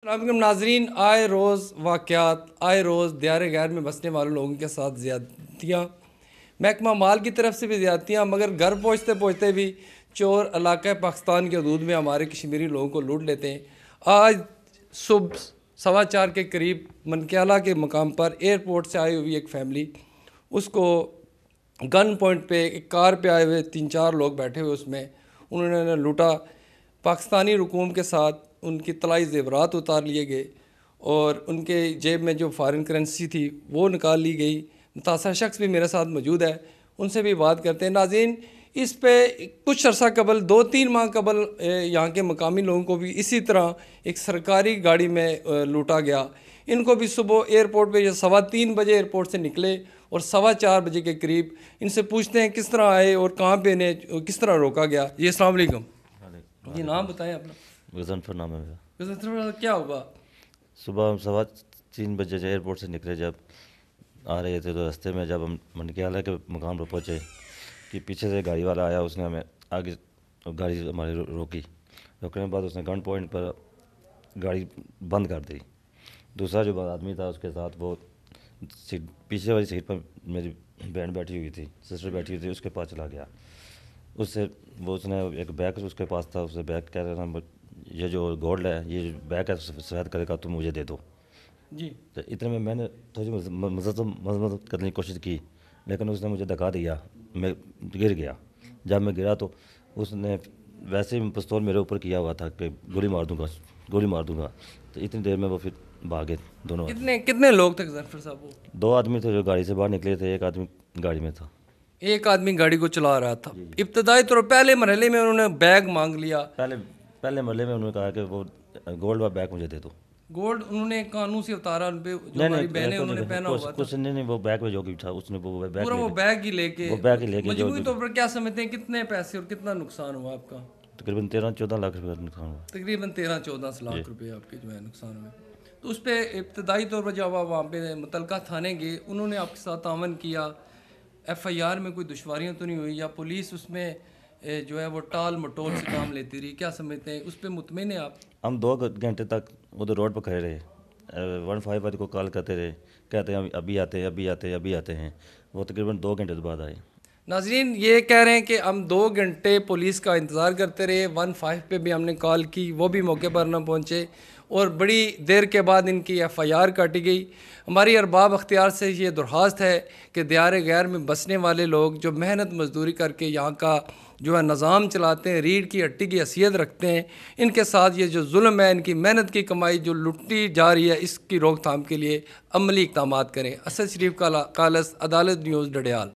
अस्सलाम नाजरीन, आए रोज़ वाक़यात, आए रोज़ दियार गैर में बसने वाले लोगों के साथ ज़्यादतियाँ, महकमा माल की तरफ से भी ज़्यादतियाँ, मगर घर पहुँचते पहुँचते भी चोर इलाक़ा पाकिस्तान के हदूद में हमारे कश्मीरी लोगों को लूट लेते हैं। आज सुबह 4:15 के करीब मनक्याला के मकाम पर एयरपोर्ट से आई हुई एक फ़ैमिली, उसको गन पॉइंट पे एक कार पे आए हुए 3-4 लोग बैठे हुए उसमें उन्होंने लूटा। पाकिस्तानी हुकूम के साथ उनकी तलाई ज़ेवरात उतार लिए गए और उनके जेब में जो फ़ॉरेन करेंसी थी वो निकाल ली गई। मुतासर शख्स भी मेरे साथ मौजूद है, उनसे भी बात करते हैं। नाज़रीन, इस पे कुछ अर्सा कबल 2-3 माह कबल यहाँ के मकामी लोगों को भी इसी तरह एक सरकारी गाड़ी में लूटा गया। इनको भी सुबह एयरपोर्ट पे 3:15 बजे एयरपोर्ट से निकले और 4:15 बजे के करीब इनसे पूछते हैं किस तरह आए और कहाँ पे इन्हें किस तरह रोका गया। जी अस्सलाम वालेकुम। जी नाम बताएं अपना। गजनफर नाम है मेरा। गजनफर, क्या हुआ? सुबह हम 3:15 बजे से एयरपोर्ट से निकले, जब आ रहे थे तो रास्ते में जब हम मनक्याला के मकाम पर पहुँचे कि पीछे से गाड़ी वाला आया, उसने हमें आगे गाड़ी हमारी रोकी। रोकने के बाद उसने गन पॉइंट पर गाड़ी बंद कर दी। दूसरा जो आदमी था उसके साथ, वो सीट पीछे वाली सीट पर मेरी बहन बैठी हुई थी, सिस्टर बैठी हुई थी, उसके पास चला गया। उसने एक बैग उसके पास था, उससे बैग कह रहा था ये जो गोल्ड है, ये जो बैग है सफ़ेद करेगा तो मुझे दे दो जी। तो इतने में मैंने थोड़ी मदद करने की कोशिश की, लेकिन उसने मुझे धक्का दिया, मैं गिर गया। जब मैं गिरा तो उसने वैसे ही पिस्तौल मेरे ऊपर किया हुआ था कि गोली मार दूंगा। तो इतनी देर में वो फिर भागे दोनों। कितने लोग थे गजनफर साहब? वो 2 आदमी थे जो गाड़ी से बाहर निकले थे, एक आदमी गाड़ी में था। एक आदमी गाड़ी को चला रहा था। इब्तदाई तौर पहले मरहले में उन्होंने बैग मांग लिया। पहले महल्ले में उन्होंने कहा कि वो गोल्ड वाला बैग मुझे दे दो। गोल्ड उन्होंने कानून से उतारा, उन पे जो हमारी बहनें उन्होंने पहना हुआ था। कुछ नहीं, वो बैग में जो भी था उसने वो बैग पूरा वो बैग ही लेके मजबूरी तौर पर क्या समझते हैं कितने पैसे और कितना नुकसान हुआ आपका? तकरीबन 13-14 लाख रुपये नुकसान हुआ। तकरीबन 13-14 लाख रुपये आपके जो है नुकसान हुए। तो उस पर इब्तदाई तौर पर जब आप वहाँ पे मुतलका थाने गए, उन्होंने आपके साथ तावन किया, FIR में कोई दुश्वारियाँ तो नहीं हुई, या पुलिस उसमें जो है वो टाल मटोल से काम लेती रही? क्या समझते हैं, उस पर मुतमिन है आप? हम 2 घंटे तक उधर रोड पर खड़े रहे, 15 वाले को कॉल करते रहे, कहते हैं अभी आते हैं। वो तकरीबन 2 घंटे बाद आए। नाजरीन, ये कह रहे हैं कि हम 2 घंटे पुलिस का इंतज़ार करते रहे, 15 पे भी हमने कॉल की, वो भी मौके पर ना पहुँचे और बड़ी देर के बाद इनकी FIR काटी गई। हमारी अरबाब अख्तियार से ये दरख्वास्त है कि दियार गैर में बसने वाले लोग जो मेहनत मजदूरी करके यहाँ का जो है निज़ाम चलाते हैं, रीढ़ की हड्डी की हैसियत रखते हैं, इनके साथ ये जो जुल्म है, इनकी मेहनत की कमाई जो लुटी जा रही है, इसकी रोकथाम के लिए अमली इक़दामात करें। असद शरीफ कालस, अदालत न्यूज़, डडियाल।